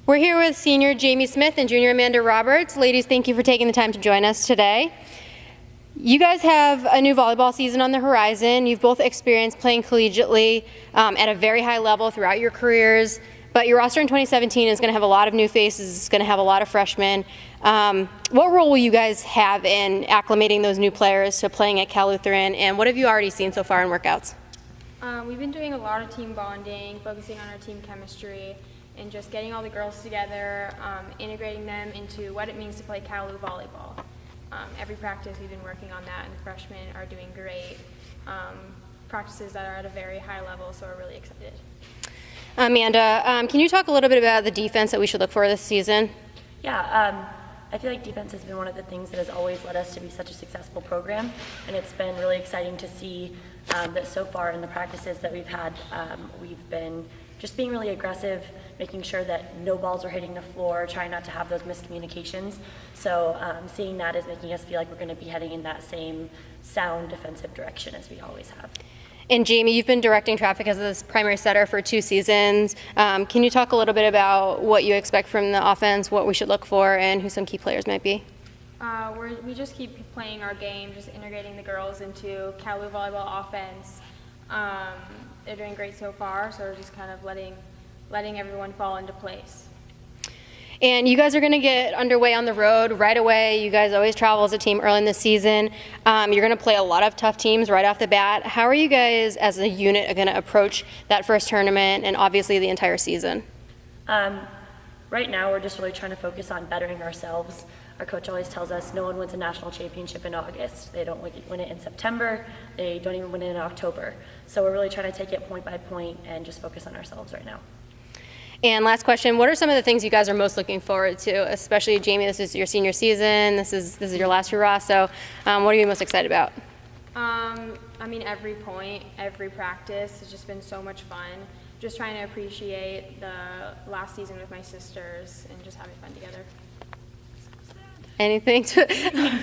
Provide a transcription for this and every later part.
We're here with senior Jaime Smith and junior Amanda Roberts. Ladies, thank you for taking the time to join us today. You guys have a new volleyball season on the horizon. You've both experienced playing collegiately at a very high level throughout your careers, but your roster in 2017 is going to have a lot of new faces. It's going to have a lot of freshmen. What role will you guys have in acclimating those new players to playing at Cal Lutheran, and what have you already seen so far in workouts? We've been doing a lot of team bonding, focusing on our team chemistry, and just getting all the girls together, integrating them into what it means to play Cal Lu volleyball. Every practice we've been working on that, and the freshmen are doing great. Practices that are at a very high level, so we're really excited. Amanda, can you talk a little bit about the defense that we should look for this season? Yeah, I feel like defense has been one of the things that has always led us to be such a successful program, and it's been really exciting to see that so far in the practices that we've had, we've been just being really aggressive, making sure that no balls are hitting the floor, trying not to have those miscommunications. So seeing that is making us feel like we're going to be heading in that same sound defensive direction as we always have. And Jamie, you've been directing traffic as the primary setter for 2 seasons. Can you talk a little bit about what you expect from the offense, what we should look for, and who some key players might be? We just keep playing our game, just integrating the girls into Cal Lu volleyball offense. They're doing great so far, so we're just kind of letting everyone fall into place. And you guys are going to get underway on the road right away. You guys always travel as a team early in the season. You're going to play a lot of tough teams right off the bat. How are you guys as a unit going to approach that first tournament and obviously the entire season? Right now we're just really trying to focus on bettering ourselves. Our coach always tells us no one wins a national championship in August. They don't win it in September. They don't even win it in October. So we're really trying to take it point by point and just focus on ourselves right now. And last question, what are some of the things you guys are most looking forward to? Especially Jamie, this is your senior season, this is your last hurrah, so what are you most excited about? I mean, every point, every practice has just been so much fun. Just trying to appreciate the last season with my sisters and just having fun together. Anything to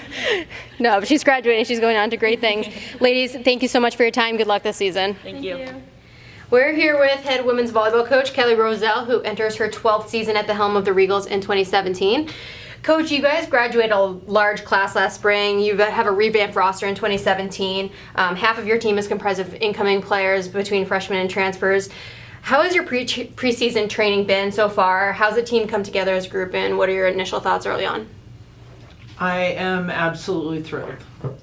No, but she's graduating, she's going on to great things. Ladies, thank you so much for your time. Good luck this season. Thank you. We're here with head women's volleyball coach Kellee Roesel, who enters her 12th season at the helm of the Regals in 2017. Coach, you guys graduated a large class last spring. You have a revamped roster in 2017. Half of your team is comprised of incoming players between freshmen and transfers. How has your preseason training been so far? How's the team come together as a group, and what are your initial thoughts early on? I am absolutely thrilled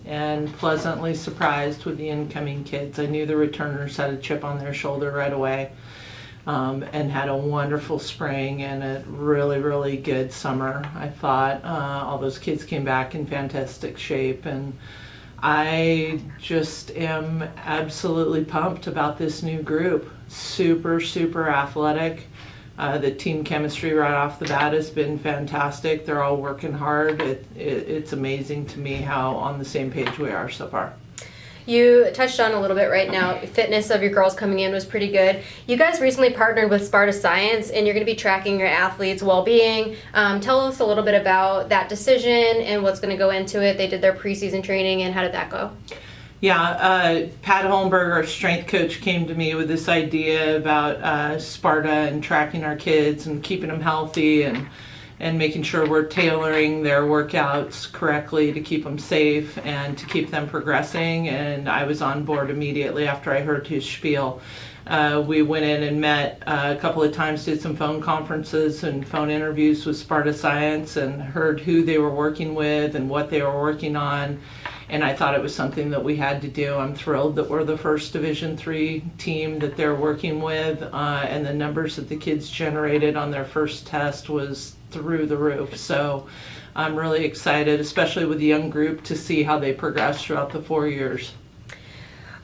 and pleasantly surprised with the incoming kids. I knew the returners had a chip on their shoulder right away and had a wonderful spring and a really, really good summer. I thought all those kids came back in fantastic shape, and I just am absolutely pumped about this new group. Super, super athletic. The team chemistry right off the bat has been fantastic. They're all working hard. It's amazing to me how on the same page we are so far. You touched on a little bit right now. Fitness of your girls coming in was pretty good. You guys recently partnered with Sparta Science, and you're going to be tracking your athletes' well-being. Tell us a little bit about that decision and what's going to go into it. They did their preseason training, and how did that go? Yeah, Pat Holmberg, our strength coach, came to me with this idea about Sparta and tracking our kids and keeping them healthy and making sure we're tailoring their workouts correctly to keep them safe and to keep them progressing. And I was on board immediately after I heard his spiel. We went in and met a couple of times, did some phone conferences and phone interviews with Sparta Science, and heard who they were working with and what they were working on. And I thought it was something that we had to do. I'm thrilled that we're the first Division III team that they're working with, and the numbers that the kids generated on their first test was through the roof. So I'm really excited, especially with the young group, to see how they progress throughout the 4 years.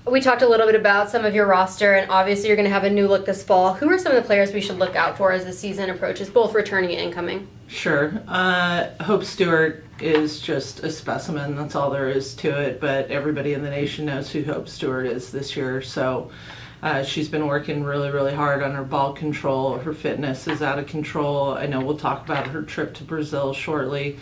We talked a little bit about some of your roster, and obviously you're going to have a new look this fall. Who are some of the players we should look out for as the season approaches, both returning and incoming? Sure. Hope Stewart is just a specimen. That's all there is to it. But everybody in the nation knows who Hope Stewart is this year. So She's been working really, really hard on her ball control. Her fitness is out of control. I know we'll talk about her trip to Brazil shortly.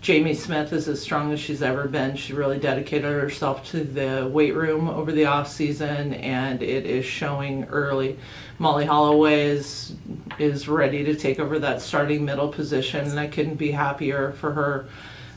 Jaime Smith is as strong as she's ever been. She really dedicated herself to the weight room over the off season, and it is showing early. Molly Holloway is ready to take over that starting middle position, and I couldn't be happier for her.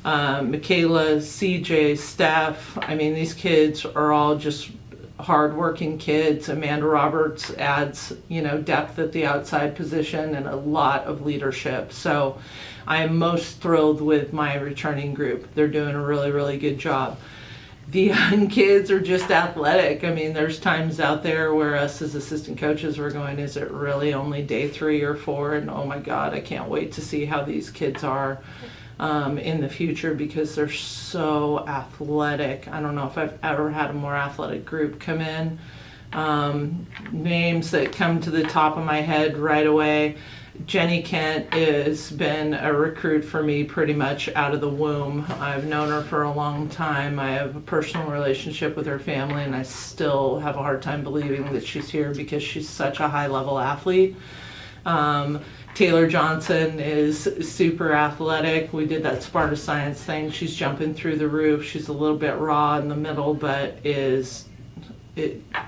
Michaela, CJ, Steph, I mean, these kids are all just hardworking kids. Amanda Roberts adds, depth at the outside position and a lot of leadership. So I am most thrilled with my returning group. They're doing a really, really good job. The young kids are just athletic. I mean, there's times out there where us as assistant coaches were going, is it really only day 3 or 4? And oh my God, I can't wait to see how these kids are in the future, because they're so athletic. I don't know if I've ever had a more athletic group come in. Names that come to the top of my head right away. Jenny Kent has been a recruit for me pretty much out of the womb. I've known her for a long time. I have a personal relationship with her family, and I still have a hard time believing that she's here because she's such a high-level athlete. Taylor Johnson is super athletic. We did that Sparta Science thing. She's jumping through the roof. She's a little bit raw in the middle, but it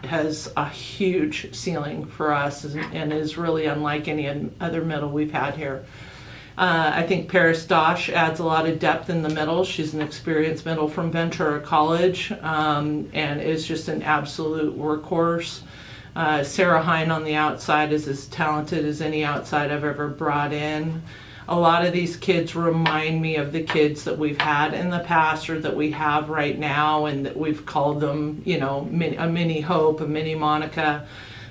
has a huge ceiling for us and is really unlike any other middle we've had here. I think Paris Dosh adds a lot of depth in the middle. She's an experienced middle from Ventura College and is just an absolute workhorse. Sarah Hine on the outside is as talented as any outside I've ever brought in. A lot of these kids remind me of the kids that we've had in the past or that we have right now, and that we've called them, a mini Hope, a mini Monica,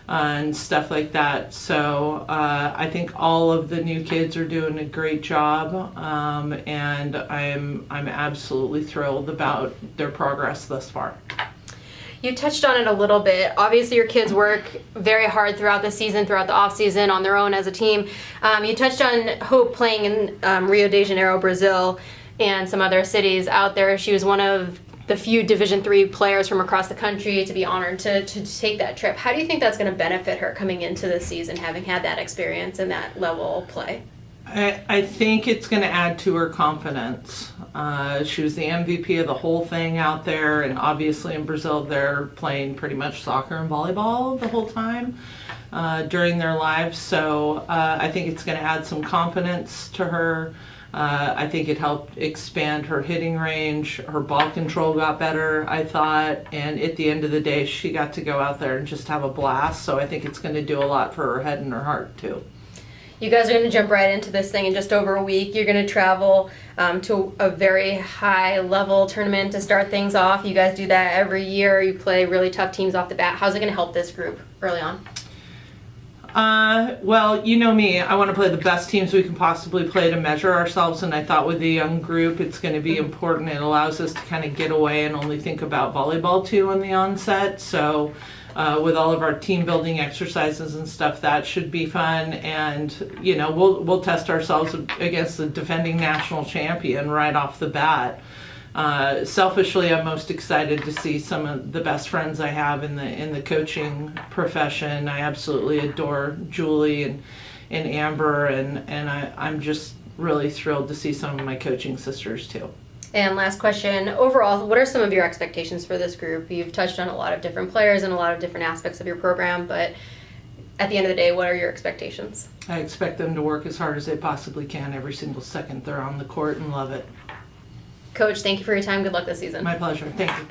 and stuff like that. So I think all of the new kids are doing a great job, and I'm absolutely thrilled about their progress thus far. You touched on it a little bit. Obviously, your kids work very hard throughout the season, throughout the off season, on their own as a team. You touched on Hope playing in Rio de Janeiro, Brazil, and some other cities out there. She was one of the few Division III players from across the country to be honored to take that trip. How do you think that's going to benefit her coming into the season, having had that experience and that level of play? I think it's going to add to her confidence. She was the MVP of the whole thing out there, and obviously in Brazil they're playing pretty much soccer and volleyball the whole time during their lives. So I think it's going to add some confidence to her. I think it helped expand her hitting range. Her ball control got better, I thought, and at the end of the day she got to go out there and just have a blast. So I think it's going to do a lot for her head and her heart too. You guys are going to jump right into this thing in just over a week. You're going to travel to a very high-level tournament to start things off. You guys do that every year. You play really tough teams off the bat. How's it going to help this group early on? Well, you know me. I want to play the best teams we can possibly play to measure ourselves, and I thought with the young group it's going to be important. It allows us to kind of get away and only think about volleyball too on the onset. So with all of our team building exercises and stuff, that should be fun. And we'll test ourselves against the defending national champion right off the bat. Selfishly, I'm most excited to see some of the best friends I have in the coaching profession. I absolutely adore Julie and Amber, and I'm just really thrilled to see some of my coaching sisters too. And last question, overall, what are some of your expectations for this group? You've touched on a lot of different players and a lot of different aspects of your program, but at the end of the day, what are your expectations? I expect them to work as hard as they possibly can every single second they're on the court and love it. Coach, thank you for your time. Good luck this season. My pleasure. Thank you.